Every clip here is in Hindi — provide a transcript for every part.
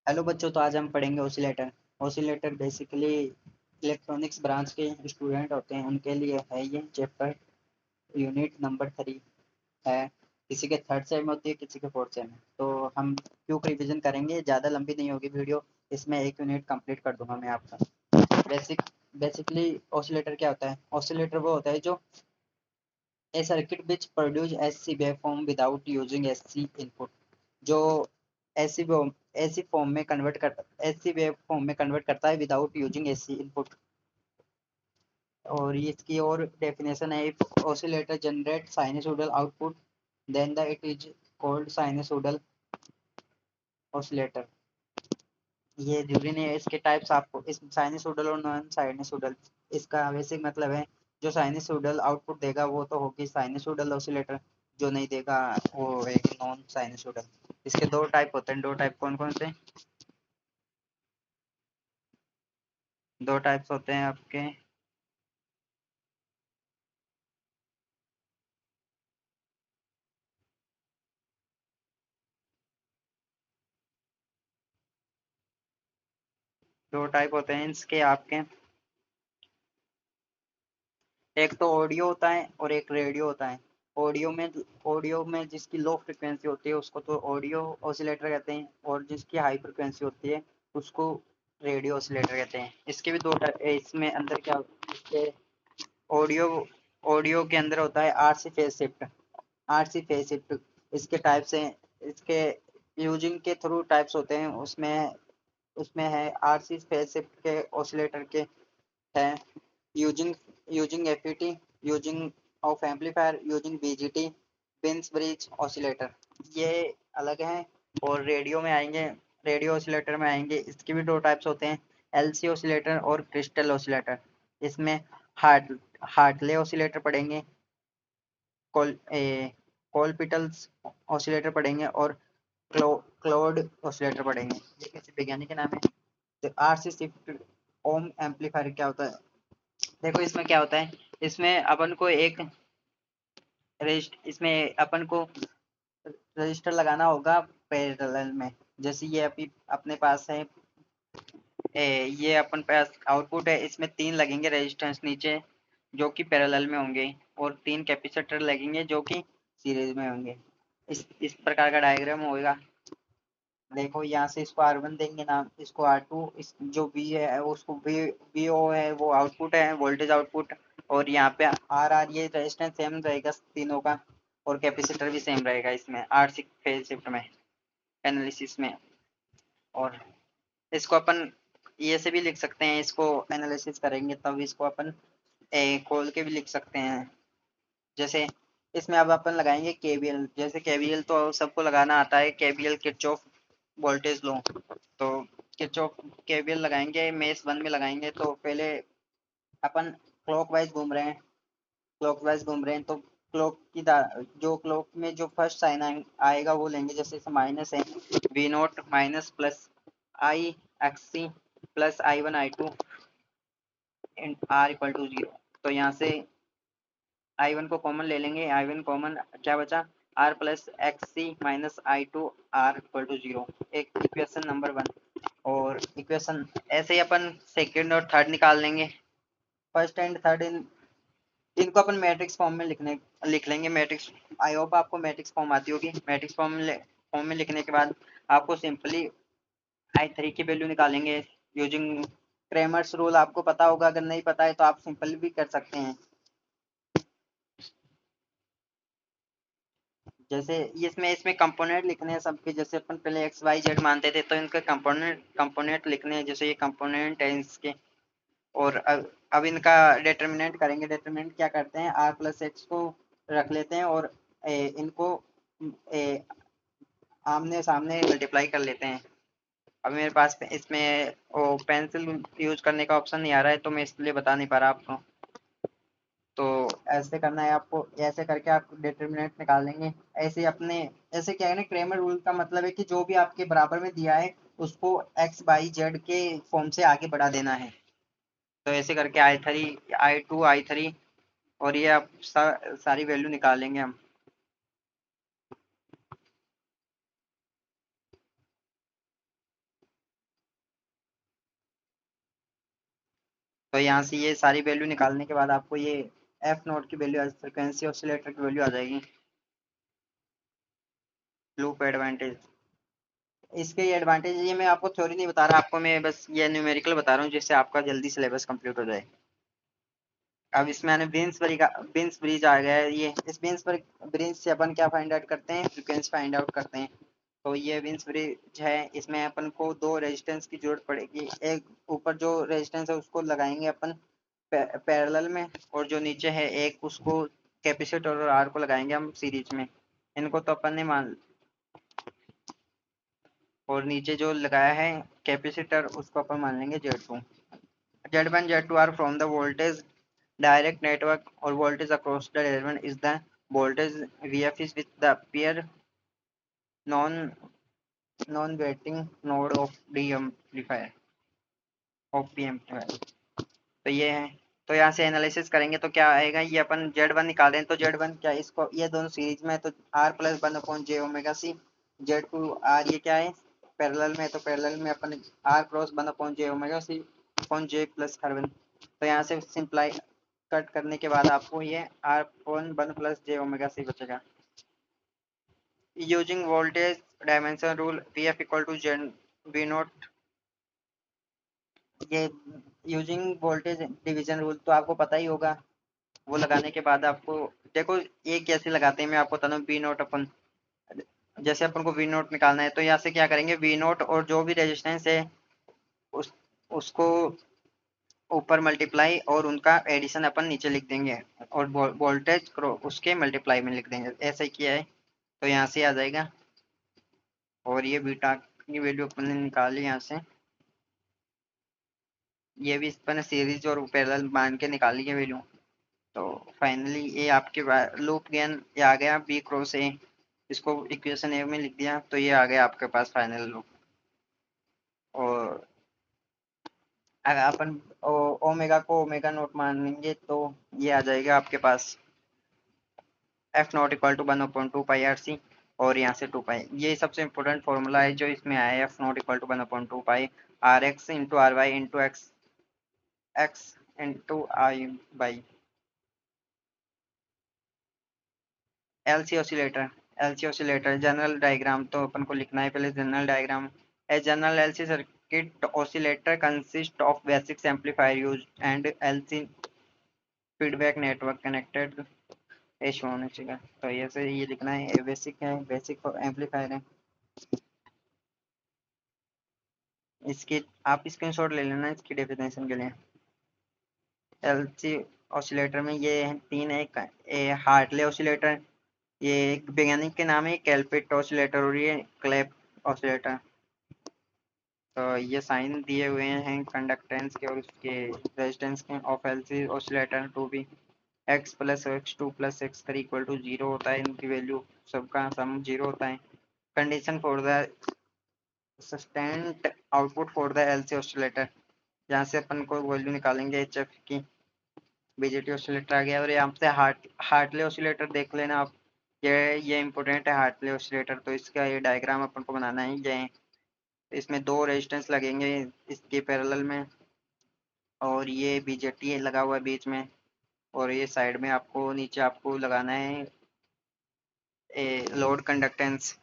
हेलो बच्चों, तो आज हम पढ़ेंगे oscillator. Oscillator basically electronics branch के स्टूडेंट होते हैं, उनके लिए है ये चैप्टर। यूनिट नंबर 3 है। किसी के थर्ड सेम में होती है, किसी के फोर्थ सेम में। तो हम क्यों रिवीजन करेंगे, ज़्यादा लंबी नहीं होगी वीडियो। इसमें एक यूनिट कंप्लीट कर दूंगा मैं आपका। बेसिकली ओसिलेटर क्या होता है? ओसिलेटर वो होता है जो a circuit which produce AC wave form without using AC input. जो एसी एसी फॉर्म में कन्वर्ट कर एसी वेव फॉर्म में कन्वर्ट करता है विदाउट यूजिंग एसी इनपुट। और ये इसकी और डेफिनेशन है, if oscillator generate sinusoidal output then the it is called sinusoidal oscillator. ये जरूरी नहीं है। इसके टाइप्स आपको इस साइनसोइडल और नॉन साइनसोइडल, इसका बेसिक मतलब है जो साइनसोइडल आउटपुट देगा वो तो होगी साइनसोइडल ऑसिलेटर, जो नहीं देगा वो एक नॉन साइनसोइडल। इसके दो टाइप होते हैं। दो टाइप कौन कौन से? दो टाइप्स होते हैं आपके। दो टाइप होते हैं इसके आपके। एक तो ऑडियो होता है और एक रेडियो होता है। ऑडियो में जिसकी लो फ्रिक्वेंसी होती है उसको तो ऑडियो ऑसिलेटर कहते हैं, और जिसकी हाई फ्रिक्वेंसी होती है उसको रेडियो ऑसिलेटर कहते हैं। इसके भी दो टाइप। इसमें अंदर क्या, इसके ऑडियो ऑडियो के अंदर होता है RC phase shift. RC phase shift इसके टाइप्स हैं। इसके यूजिंग के थ्रू टाइप्स होते हैं। उसमें उसमें है आरसी फेज शिफ्ट के ऑसिलेटर के है using using FET, using of amplifier, using BGT, beans bridge oscillator, ये अलग हैं। और रेडियो में आएंगे, रेडियो ऑसिलेटर में आएंगे। इसके भी दो टाइप्स होते हैं, एलसी ऑसिलेटर और क्रिस्टल ऑसिलेटर। इसमें हार्टले ऑसिलेटर पढ़ेंगे, कोलपिटल्स ऑसिलेटर पढ़ेंगे और क्लोड ऑसिलेटर पढ़ेंगे। ये किसी वैज्ञानिक के नाम है। तो आरसी शिफ्ट ओम एम्पलीफायर क्या होता है? देखो इसमें क्या होता है, इसमें अपन को एक इसमें अपन को रजिस्टर लगाना होगा पैरेलल में। जैसे ये अभी अपने पास है, ये अपन पास आउटपुट है, इसमें तीन लगेंगे रेजिस्टेंस नीचे जो कि पैरेलल में होंगे, और तीन कैपेसिटर लगेंगे जो कि सीरीज में होंगे। इस प्रकार का डायग्राम होगा। देखो यहाँ से इसको R1 देंगे नाम, इसको R2, इस जो V है उसको VO है, वो आउटपुट है, वोल्टेज आउटपुट। और यहाँ पे RR, ये रेजिस्टेंस सेम रहेगा तीनों का, और कैपेसिटर भी सेम रहेगा इसमें R6 फेज शिफ्ट में एनालिसिस में। और इसको अपन ये से भी लिख सकते हैं, इसको एनालिसिस करेंगे तब इसको अपन खोल के भी लिख सकते हैं। जैसे इसमें अब अपन लगाएंगे केवीएल। जैसे केवीएल तो सबको लगाना आता है, केवीएल किरचॉफ वोल्टेज लो। तो किरचॉफ केवीएल लगाएंगे, मेष 1 में लगाएंगे। तो पहले अपन क्लॉकवाइज घूम रहे हैं, क्लॉकवाइज घूम रहे हैं तो जो क्लॉक में जो फर्स्ट साइन आएगा वो लेंगे। जैसे माइनस है, V naught minus plus I X C plus I1 I2 R equal to 0। तो यहाँ से I1 को कॉमन ले लेंगे, I1 कॉमन, क्या बचा R plus X C minus I2 R equal to 0। एक इक्वेशन नंबर 1। और इक्वेशन ऐसे ही अपन सेकेंड और थर्ड निकाल लेंगे। फर्स्ट एंड थर्ड इनको अपन मैट्रिक्स फॉर्म में लिख लेंगे। मैट्रिक्स, आई होप आपको मैट्रिक्स फॉर्म आती होगी। मैट्रिक्स फॉर्म में लिखने के बाद आपको सिंपली I3 की वैल्यू निकालेंगे यूजिंग क्रेमर्स रूल। आपको पता होगा, अगर नहीं पता है तो आप सिंपली भी कर सकते हैं। जैसे इसमें इसमें कंपोनेंट लिखने हैं सबके। जैसे अपन पहले एक्स वाई जेड मानते थे, तो इनके कंपोनेंट लिखने हैं। जैसे ये कंपोनेंट है इसके। और अब इनका डिटर्मिनेंट करेंगे। डिटर्मिनेंट क्या करते हैं, आर प्लस एक्स को रख लेते हैं और इनको आमने सामने मल्टीप्लाई कर लेते हैं। अब मेरे पास इसमें वो पेंसिल यूज करने का ऑप्शन नहीं आ रहा है, तो मैं इसलिए बता नहीं पा रहा आपको। तो ऐसे करना है आपको, ऐसे करके आप डिटरमिनेंट निकाल लेंगे। ऐसे अपने ऐसे क्या है ना, क्रेमर रूल का मतलब है कि जो भी आपके बराबर में दिया है उसको एक्स बाई जेड के फॉर्म से आगे बढ़ा देना है। तो ऐसे करके I3 I2 I3, और ये आप सारी वैल्यू निकालेंगे हम। तो यहाँ से ये सारी वैल्यू निकालने के बाद आपको ये एफ नोट की वैल्यू, फ्रिक्वेंसी ऑसिलेटर की वैल्यू आ जाएगी। लूप एडवांटेज, इसके एडवांटेज ये मैं आपको थ्योरी नहीं बता रहा, आपको मैं बस ये न्यूमेरिकल बता रहा हूँ जिससे आपका जल्दी सिलेबस कंप्लीट हो जाए। अब इसमें आने बीन्स ब्रिज आ गया है। ये इस ब्रिज से अपन क्या फाइंड आउट करते हैं, फ्रिक्वेंसी फाइंड आउट करते हैं। तो ये बीन्स ब्रिज है, इसमें अपन को दो रेजिस्टेंस की जरूरत पड़ेगी। एक ऊपर जो रेजिस्टेंस है उसको लगाएंगे अपन पैरेलल में, और जो नीचे है एक उसको कैपेसिटर और आर को लगाएंगे हम सीरीज में। इनको तो अपन ने मान, और नीचे जो लगाया है कैपेसिटर उसको अपन मान लेंगे Z2। Z1 Z2 are from the voltage direct network or voltage across the element is the voltage VF is with the peer non non-waiting node of D amplifier of P amplifier। तो ये है, तो यहाँ से एनालिसिस करेंगे तो क्या आएगा, ये अपन Z1 निकाल रहे हैं तो Z1 क्या, इसको ये दोनों सीरीज में है तो R plus 1/j⍵c। Z2 R ये क्या है पैरेलल में, तो पैरेलल में अपन R cross 1/j⍵c upon J plus R1। तो यहाँ से सिंप्लाई कट करने के बाद आपको ये R1 प्लस j⍵c बचेगा। Using voltage dimension rule VF equal to V naught. ये यूजिंग वोल्टेज डिवीजन रूल तो आपको पता ही होगा। वो लगाने के बाद आपको देखो ये कैसे लगाते हैं, मैं आपको बता दूं। वी नोट अपन, जैसे अपन को वी नोट निकालना है तो यहाँ से क्या करेंगे, वी नोट और जो भी रेजिस्टेंस है उस उसको ऊपर मल्टीप्लाई और उनका एडिशन अपन नीचे लिख देंगे, और वोल्टेज उसके मल्टीप्लाई में लिख देंगे। ऐसा ही किया है तो यहाँ से आ जाएगा। और ये बीटा की वैल्यू अपन ने निकाली यहाँ से, ये भी अपन ने सीरीज और पैरेलल मान के निकाली है वैल्यू। तो फाइनली ये आपके लूप गेन ये आ गया बी क्रॉस ए, इसको इक्वेशन ए में लिख दिया तो ये आ गया आपके पास फाइनल लूप। और अगर अपन ओमेगा को ओमेगा नोट मानेंगे तो ये आ जाएगा आपके पास F naught equal to 1/2 pi RC, और यहाँ से 2 पाई। ये सबसे इम्पोर्टेंट फॉर्मूला है जो इसमें आया है, F naught equal to 1/2 pi RX into RY into X into I by LC oscillator general diagram तो अपन को लिखना है पहले। General diagram, a general LC circuit oscillator consist of basic amplifier use and LC feedback network connected ऐसे होना चाहिए। तो ऐसे ये लिखना है, ये बेसिक है, बेसिक एम्पलीफायर है। इसकी आप स्क्रीनशॉट ले लेना इसकी डेफिनेशन के लिए। एलसी ऑसिलेटर में ये तीन है, हार्टले ऑसिलेटर, ये एक वैज्ञानिक के नाम है कैलपिट ऑसिलेटर, और ये क्लैप ऑसिलेटर। तो ये साइन दिए हुए हैं कंडक्टेंस के और उसके रेजिस्टेंस के of LC oscillator to be x plus x2 plus x3 equal to 0 होता है। इनकी वैल्यू सबका सम 0 होता है। Condition for the sustained output for the LC oscillator, यहाँ से अपन को वैल्यू निकालेंगे HF की। बीजेटी ऑसिलेटर आ गया, और यहाँ से हार्टले ऑसिलेटर देख लेना आप, ये इंपॉर्टेंट है हार्टले ऑसिलेटर। तो इसका ये डायग्राम अपन को बनाना है। ये इसमें दो रेजिस्टेंस लगेंगे इसके पैरेलल में, और ये बीजेटी लगा हुआ है बीच में, और ये साइड में आपको नीचे आपको लगाना है लोड कंडक्टेंस।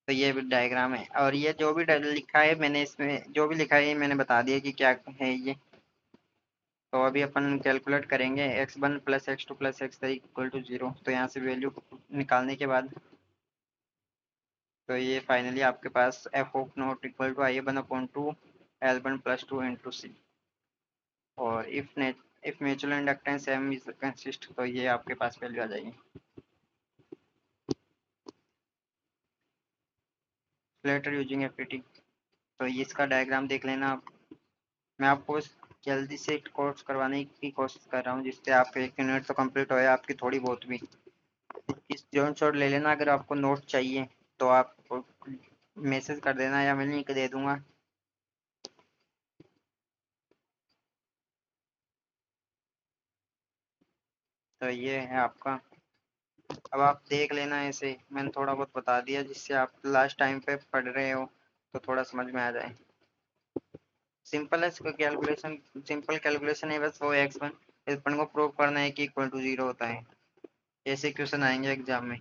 तो ये भी डायग्राम है, और ये जो भी लिखा है मैंने, इसमें जो भी लिखा है मैंने बता दिया कि क्या है ये। तो अभी अपन कैलकुलेट करेंगे x1 plus x2 plus x3 equal to 0। तो यहाँ से वैल्यू निकालने के बाद तो ये फाइनली आपके पास F of naught equal to I1/2 L1 plus 2 into C. और if mutual inductance M is consist, तो ये आपके पास वैल्यू आ जाएगी। लेटर यूजिंग एफईटी, तो ये इसका डायग्राम देख लेना आप। मैं आपको जल्दी से कोर्स करवाने की कोशिश कर रहा हूँ जिससे आप 1 यूनिट तो कंप्लीट हो आपकी थोड़ी बहुत भी। इस जॉइंट शॉट ले लेना, अगर आपको नोट चाहिए तो आप मैसेज कर देना या मैं लिंक दे दूंगा। तो ये है आपका, अब आप देख लेना। ऐसे मैंने थोड़ा बहुत बता दिया जिससे आप लास्ट टाइम पे पढ़ रहे हो तो थोड़ा समझ में आ जाए। सिंपल है इसका कैलकुलेशन, सिंपल कैलकुलेशन है बस, वो x1 अपन को प्रूव करना है कि इक्वल टू 0 होता है। ऐसे क्वेश्चन आएंगे एग्जाम में।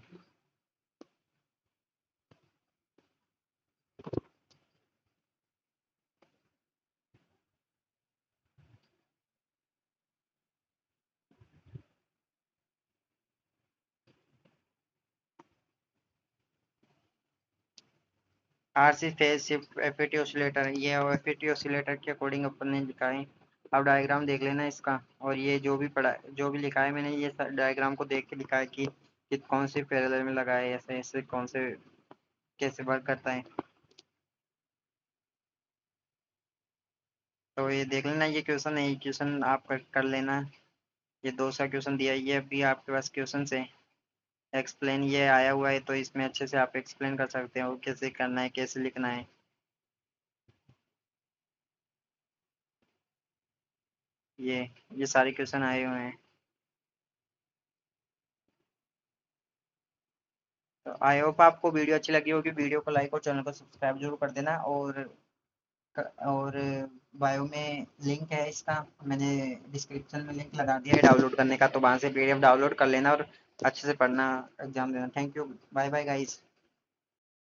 RC phase shift FET oscillator, ये एफईटी ऑसिलेटर के अकॉर्डिंग अपन ने लिखा है। अब डायग्राम देख लेना इसका, और ये जो भी पढ़ा, जो भी लिखा है मैंने, ये डायग्राम को देख के लिखा है कि कौन सी पैरेलल में लगा है, ऐसे ऐसे कौन से कैसे वर्क करता है। तो ये देख लेना, ये क्वेश्चन है, ये क्वेश्चन आप कर लेना। ये 200 क्वेश्चन दिया है, ये अभी आपके पास क्वेश्चन है। एक्सप्लेन ये आया हुआ है, तो इसमें अच्छे से आप एक्सप्लेन कर सकते हो कैसे करना है, कैसे लिखना है। ये सारे क्वेश्चन आए हुए हैं। तो आई होप आपको वीडियो अच्छी लगी होगी। वीडियो को लाइक और चैनल को सब्सक्राइब जरूर कर देना। और बायो में लिंक है इसका, मैंने डिस्क्रिप्शन में लिंक लगा दिया है डाउनलोड करने का, तो वहाँ से पीडीएफ डाउनलोड कर लेना और अच्छे से पढ़ना, एग्जाम देना। Thank you, bye bye guys.